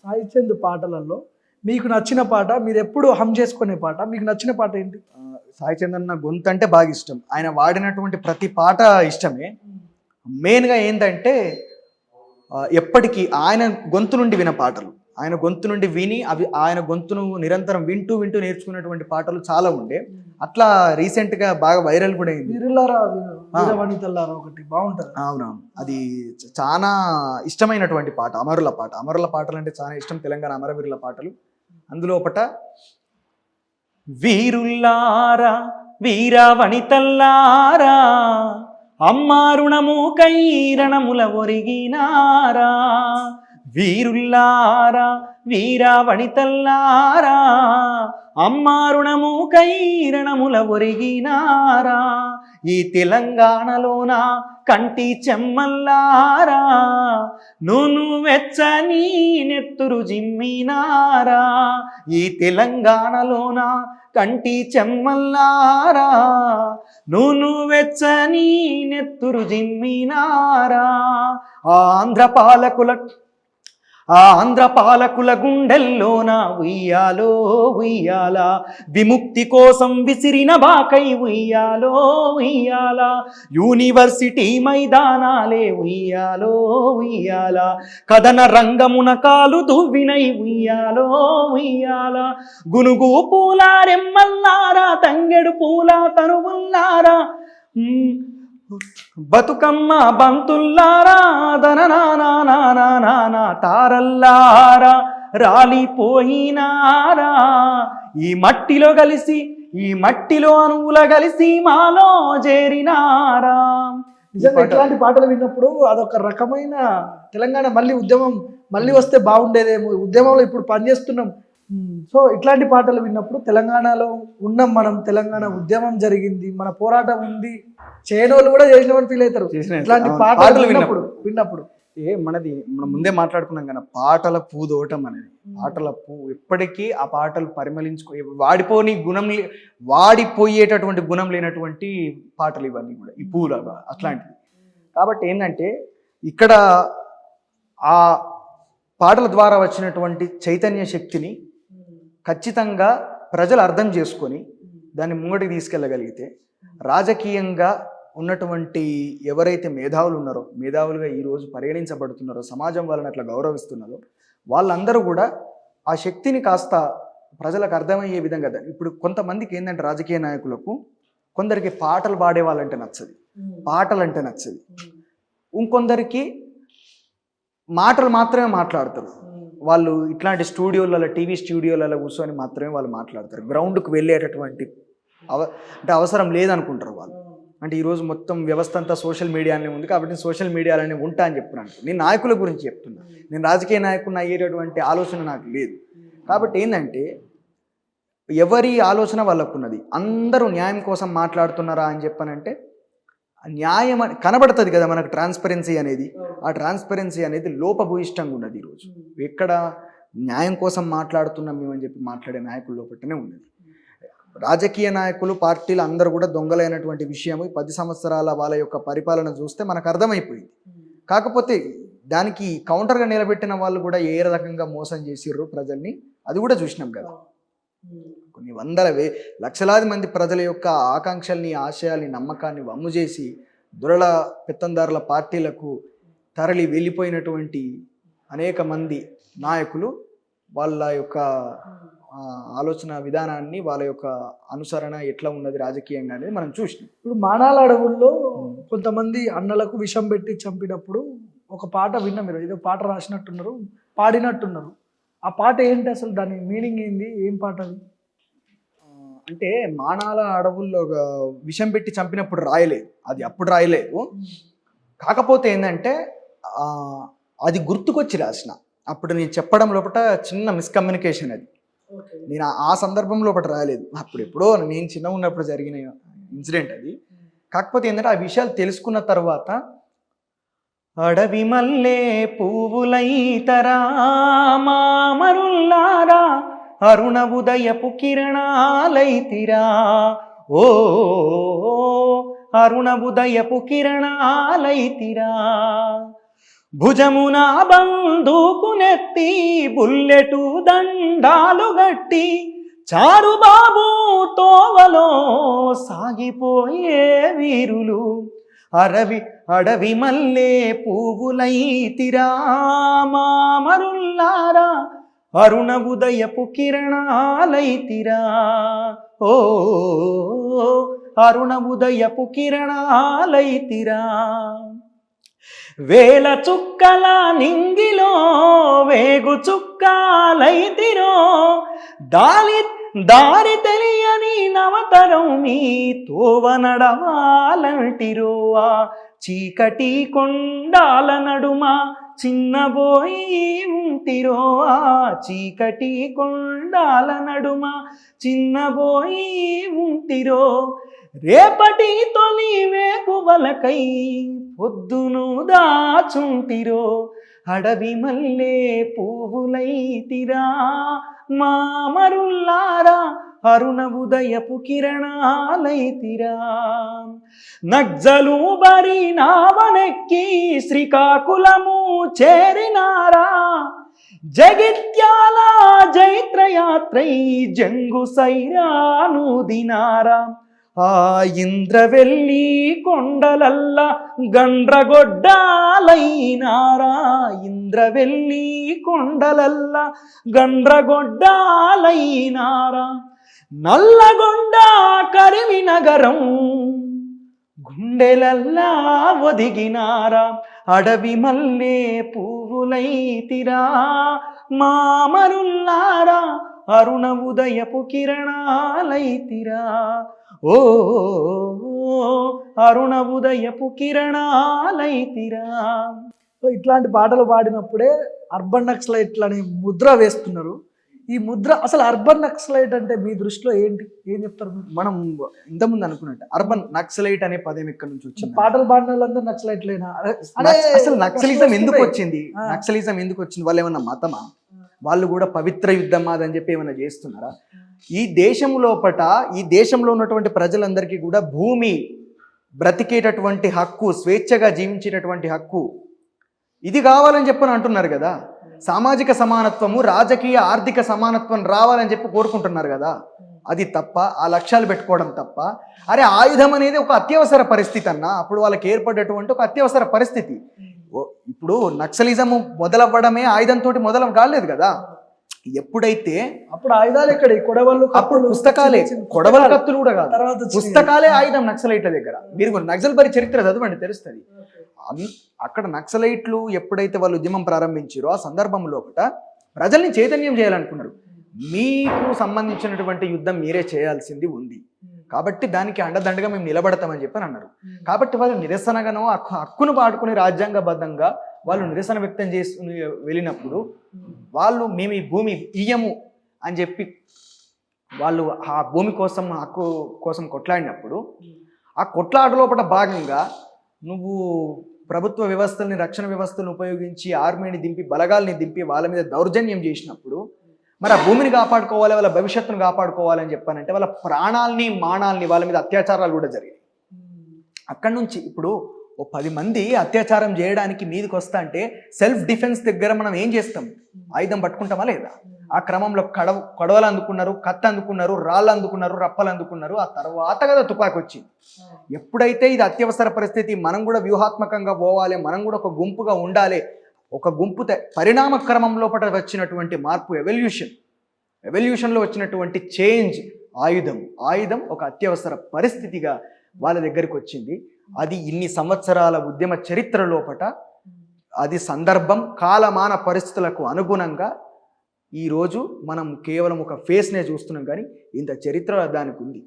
సాయి చంద్ పాటలలో మీకు నచ్చిన పాట, మీరు ఎప్పుడు హమ్ చేసుకునే పాట, మీకు నచ్చిన పాట ఏంటి? సాయి చందన్న గొంతు అంటే బాగా ఇష్టం. ఆయన వాడినటువంటి ప్రతి పాట ఇష్టమే. మెయిన్గా ఏంటంటే ఎప్పటికీ ఆయన గొంతు నుండి విన పాటలు, ఆయన గొంతు నుండి విని అవి ఆయన గొంతును నిరంతరం వింటూ వింటూ నేర్చుకున్నటువంటి పాటలు చాలా ఉండే. అట్లా రీసెంట్గా బాగా వైరల్ కూడా అయింది వనితల్లారా, ఒకటి బాగుంటుంది. అవునవును, అది చాలా ఇష్టమైనటువంటి పాట, అమరుల పాట. అమరుల పాటలు అంటే చాలా ఇష్టం, తెలంగాణ అమరవీరుల పాటలు. అందులో ఒకట వీరుల్లారా వీర వనితల్లారా అమ్మారుణము కైరణముల ఒరిగినారా, వీరుల్లారా వీర వనితల్లారా అమ్మారుణము కైరణముల ఒరిగినారా, ఈ తెలంగాణలోన కంటి చెమ్మల్లారా నూను వెచ్చని నెత్తురు జిమ్మినారా, ఈ తెలంగాణలోన కంటి చెమ్మల్లారా నూను వెచ్చని నెత్తురు జిమ్మినారా, ఆంధ్ర పాలకుల గుండెల్లోన ఉయ్యాలో ఉయ్యాల, విముక్తి కోసం విసిరిన బాకై ఉయ్యాలో ఉయ్యాల, యూనివర్సిటీ మైదానాలే ఉయ్యాలో ఉయ్యాల, కథన రంగమున కాలు దువ్వినై ఉయ్యాలో ఉయ్యాల, గునుగు పూల రెమ్మల్లారా తంగెడు పూల తరువుల్లారా బతుకమ్మ బంతుల్లారా దననానా తారల్లారా రాలిపోయినారా, ఈ మట్టిలో కలిసి ఈ మట్టిలో అణువుల కలిసి మాలో చేరినారా. నిజంగా ఇట్లాంటి పాటలు విన్నప్పుడు అదొక రకమైన తెలంగాణ మళ్ళీ ఉద్యమం మళ్ళీ వస్తే బాగుండేదేమో, ఉద్యమంలో ఇప్పుడు పనిచేస్తున్నాం. సో ఇట్లాంటి పాటలు విన్నప్పుడు తెలంగాణలో ఉన్నాం మనం, తెలంగాణ ఉద్యమం జరిగింది, మన పోరాటం ఉంది, చేయనోళ్ళు కూడా చేసినామని ఫీల్ అవుతారు ఇట్లాంటి పాటలు విన్నప్పుడు. మనం ముందే మాట్లాడుకున్నాం కదా, పాటల పూదోటం అనేది. పాటల ఎప్పటికీ ఆ పాటలు వాడిపోయేటటువంటి గుణం లేనటువంటి పాటలు ఇవన్నీ కూడా, ఈ పూలు అట్లాంటివి. కాబట్టి ఏంటంటే ఇక్కడ ఆ పాటల ద్వారా వచ్చినటువంటి చైతన్య శక్తిని ఖచ్చితంగా ప్రజలు అర్థం చేసుకొని దాన్ని ముంగటికి తీసుకెళ్ళగలిగితే, రాజకీయంగా ఉన్నటువంటి ఎవరైతే మేధావులు ఉన్నారో, మేధావులుగా ఈరోజు పరిగణించబడుతున్నారో, సమాజం వాళ్ళని అట్లా గౌరవిస్తున్నారో, వాళ్ళందరూ కూడా ఆ శక్తిని కాస్త ప్రజలకు అర్థమయ్యే విధంగా. ఇప్పుడు కొంతమందికి ఏంటంటే రాజకీయ నాయకులకు కొందరికి పాటలు పాడే వాళ్ళంటే నచ్చదు, పాటలు అంటే నచ్చదు. ఇంకొందరికి మాటలు మాత్రమే మాట్లాడతారు వాళ్ళు. ఇట్లాంటి స్టూడియోలలో, టీవీ స్టూడియోలలో కూర్చొని మాత్రమే వాళ్ళు మాట్లాడతారు. గ్రౌండ్కి వెళ్ళేటటువంటి అంటే అవసరం లేదనుకుంటారు వాళ్ళు. అంటే ఈరోజు మొత్తం వ్యవస్థ అంతా సోషల్ మీడియానే ఉంది కాబట్టి సోషల్ మీడియాలోనే ఉంటా అని చెప్తున్నాను. నేను నాయకుల గురించి చెప్తున్నా, నేను రాజకీయ నాయకుడిని అయ్యేటటువంటి ఆలోచన నాకు లేదు. కాబట్టి ఏంటంటే ఎవరి ఆలోచన వాళ్ళకు ఉన్నది. అందరూ న్యాయం కోసం మాట్లాడుతున్నారా అని చెప్పనంటే న్యాయం కనబడుతుంది కదా మనకు, ట్రాన్స్పరెన్సీ అనేది. ఆ ట్రాన్స్పరెన్సీ అనేది లోపభూయిష్టంగా ఉన్నది ఈరోజు. ఎక్కడ న్యాయం కోసం మాట్లాడుతున్నాం మేమని చెప్పి మాట్లాడే నాయకుల లోపలనే ఉన్నది. రాజకీయ నాయకులు, పార్టీలు అందరూ కూడా దొంగలైనటువంటి విషయం 10 సంవత్సరాల వాళ్ళ యొక్క పరిపాలన చూస్తే మనకు అర్థమైపోయింది. కాకపోతే దానికి కౌంటర్గా నిలబెట్టిన వాళ్ళు కూడా ఏ రకంగా మోసం చేసిర్రు ప్రజల్ని, అది కూడా చూసినాం కదా. కొన్ని లక్షలాది మంది ప్రజల యొక్క ఆకాంక్షల్ని, ఆశయాల్ని, నమ్మకాన్ని వమ్ము చేసి దురల పెత్తందారుల పార్టీలకు తరలి వెళ్ళిపోయినటువంటి అనేక మంది నాయకులు వాళ్ళ యొక్క ఆలోచన విధానాన్ని, వాళ్ళ యొక్క అనుసరణ ఎట్లా ఉన్నది రాజకీయంగా అనేది మనం చూసినాం. ఇప్పుడు మానాల అడవుల్లో కొంతమంది అన్నలకు విషం పెట్టి చంపినప్పుడు ఒక పాట విన్నా, మీరు ఏదో పాట రాసినట్టున్నారు, పాడినట్టున్నారు. ఆ పాట ఏంటి అసలు, దాని మీనింగ్ ఏంది, ఏం పాట అది? అంటే మానాల అడవుల్లో విషం పెట్టి చంపినప్పుడు రాయలేదు, అది అప్పుడు రాయలేదు. కాకపోతే ఏంటంటే అది గుర్తుకొచ్చి రాసిన. అప్పుడు నేను చెప్పడం లోపల చిన్న మిస్కమ్యూనికేషన్ అది. నేను ఆ సందర్భం లోపల రాయలేదు, అప్పుడు ఎప్పుడో నేను చిన్నగా ఉన్నప్పుడు జరిగిన ఇన్సిడెంట్ అది. కాకపోతే ఏంటంటే ఆ విషయాలు తెలుసుకున్న తర్వాత, అడవి మల్లే పువ్వులైతరా మామరుల్లారా అరుణ ఉదయపు కిరణాలైతిరా, ఓ అరుణ ఉదయపు కిరణాలైతిరా, భుజమున బందూకునెత్తి బుల్లెటు దండాలు గట్టి చారుబాబు తోవలో సాగిపోయే వీరులు అడవి మల్లె పువ్వులైతిరా మామరుల్లారా అరుణ ఉదయపు కిరణాలైతిరా ఓ అరుణ ఉదయపు కిరణాలైతిరా వేల చుక్కల నింగిలో వేగు చుక్కాలైతిరో దారి తెలియని నవతరం మీ తోవ నడవాలంటిరో ఆ చీకటి కొండాల నడుమ చిన్నబోయి ఉంటిరో ఆ చీకటి కొండాల నడుమ చిన్నబోయి ఉంటిరో రేపటి తొలి వేకువలకై పొద్దును దాచుంటిరో అడవి మల్లె పువ్వులైతిరా మామరుల్లారా అరుణ ఉదయపు కిరణాలైతిరా నగ్జలు బరి నావనెక్కి శ్రీకాకుళము చేరినారా జగిత్యాల జైత్రయాత్రై జంగు సైరాను దినారా ఆ ఇంద్రవెల్లి కొండలల్ల గండ్రగొడ్డాలైనారా ఇంద్రవెల్లి కొండలల్ల గండ్రగొడ్డాలైనారా నల్లగొండ కరిమినగరం గుండెలల్లా ఒదిగినారా అడవి మల్లె పువ్వులైతిరా మామరుల్లారా అరుణ ఉదయపు కిరణాలైతిరా ఓ అరుణ ఉదయపు కిరణాలైతిరా. సో ఇట్లాంటి పాటలు పాడినప్పుడే అర్బన్ నక్సలైట్ అనే ముద్ర వేస్తున్నారు. ఈ ముద్ర అసలు అర్బన్ నక్సలైట్ అంటే మీ దృష్టిలో ఏంటి, ఏం చెప్తారు మీరు? మనం ఇంతకుముందు అనుకున్నట్టు అర్బన్ నక్సలైట్ అనే పదం ఎక్కడి నుంచి వచ్చింది? పాటలు పాడిన వాళ్ళందరూ నక్సలైట్లేనా? అసలు నక్సలిజం ఎందుకు వచ్చింది? నక్సలిజం ఎందుకు వచ్చింది? వాళ్ళు ఏమన్నా మతమా? వాళ్ళు కూడా పవిత్ర యుద్ధం అదని చెప్పి ఏమైనా చేస్తున్నారా? ఈ దేశం లోపట ఈ దేశంలో ఉన్నటువంటి ప్రజలందరికీ కూడా భూమి, బ్రతికేటటువంటి హక్కు, స్వేచ్ఛగా జీవించేటటువంటి హక్కు ఇది కావాలని చెప్పని అంటున్నారు కదా. సామాజిక సమానత్వము, రాజకీయ ఆర్థిక సమానత్వం రావాలని చెప్పి కోరుకుంటున్నారు కదా. అది తప్ప, ఆ లక్ష్యాలు పెట్టుకోవడం తప్ప. అరే ఆయుధం అనేది ఒక అత్యవసర పరిస్థితి అన్న, అప్పుడు వాళ్ళకి ఏర్పడేటువంటి ఒక అత్యవసర పరిస్థితి. ఇప్పుడు నక్సలిజము మొదలవ్వడమే ఆయుధంతో మొదలు కాలేదు కదా. ఎప్పుడైతే అప్పుడు ఆయుధాలు ఎక్కడ, కొడవళ్ళు, అప్పుడు పుస్తకాలే, కొడవల కత్తులు కూడా కాదు, పుస్తకాలే ఆయుధం నక్సలైట్ల దగ్గర. మీరు నక్సల్ బరి చరిత్ర చదవండి, తెలుస్తుంది. అక్కడ నక్సలైట్లు ఎప్పుడైతే వాళ్ళు ఉద్యమం ప్రారంభించారో ఆ సందర్భంలో ప్రజల్ని చైతన్యం చేయాలనుకున్నారు. మీకు సంబంధించినటువంటి యుద్ధం మీరే చేయాల్సింది ఉంది కాబట్టి దానికి అండదండగా మేము నిలబడతామని చెప్పని అన్నారు. కాబట్టి వాళ్ళు నిరసనగానో హక్కును పాడుకుని రాజ్యాంగబద్ధంగా వాళ్ళు నిరసన వ్యక్తం చేసుకుని వెళ్ళినప్పుడు వాళ్ళు మేము ఈ భూమి ఇయ్యము అని చెప్పి వాళ్ళు ఆ భూమి కోసం, హక్కు కోసం కొట్లాడినప్పుడు ఆ కొట్లాట లోపల భాగంగా నువ్వు ప్రభుత్వ వ్యవస్థల్ని, రక్షణ వ్యవస్థలను ఉపయోగించి ఆర్మీని దింపి, బలగాల్ని దింపి వాళ్ళ మీద దౌర్జన్యం చేసినప్పుడు మరి ఆ భూమిని కాపాడుకోవాలి, వాళ్ళ భవిష్యత్తును కాపాడుకోవాలని చెప్పానంటే వాళ్ళ ప్రాణాలని, మానాల్ని, వాళ్ళ మీద అత్యాచారాలు కూడా జరిగాయి. అక్కడి నుంచి ఇప్పుడు ఓ 10 మంది అత్యాచారం చేయడానికి మీదకి వస్తా అంటే సెల్ఫ్ డిఫెన్స్ దగ్గర మనం ఏం చేస్తాం? ఆయుధం పట్టుకుంటామా లేదా? ఆ క్రమంలో కొడవలు అందుకున్నారు, కత్తి అందుకున్నారు, రాళ్ళు అందుకున్నారు, రప్పలు అందుకున్నారు. ఆ తర్వాత కదా తుపాకి వచ్చింది. ఎప్పుడైతే ఇది అత్యవసర పరిస్థితి, మనం కూడా వ్యూహాత్మకంగా పోవాలి, మనం కూడా ఒక గుంపుగా ఉండాలి, ఒక గుంపు పరిణామ క్రమం లోపల వచ్చినటువంటి మార్పు, ఎవల్యూషన్లో వచ్చినటువంటి చేంజ్ ఆయుధం ఒక అత్యవసర పరిస్థితిగా వాళ్ళ దగ్గరికి వచ్చింది. అది ఇన్ని సంవత్సరాల ఉద్యమ చరిత్ర లోపట అది సందర్భం, కాలమాన పరిస్థితులకు అనుగుణంగా ఈరోజు మనం కేవలం ఒక ఫేస్నే చూస్తున్నాం, కానీ ఇంత చరిత్ర దానికి ఉంది.